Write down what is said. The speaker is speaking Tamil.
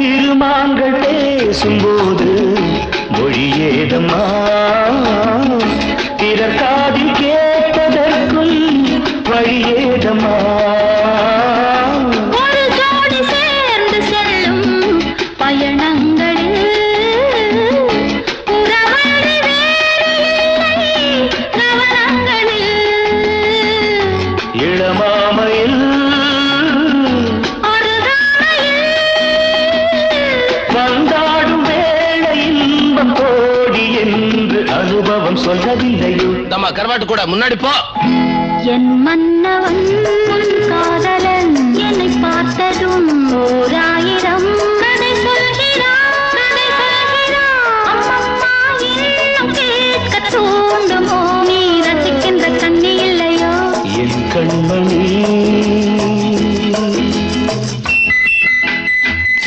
இருமாங்கள் பேசும்போது மொழியேதம்மா பிறர் காதில் கேட்பதற்கும் வழியேதம்மா ஒரு ஜோடி சேர்ந்து செல்லும் பயணங்களில் உறவழி வேறு இல்லை கவனங்களில் இளமாமையில் வந்தாடும் வேளை இன்பம் கோடி என்று அனுபவம் சொல்லவில்லையோ தம்மா கருவாட்டு கூட முன்னாடி போ என் மன்னவன் காதலன் என்னை பார்த்ததும் 1000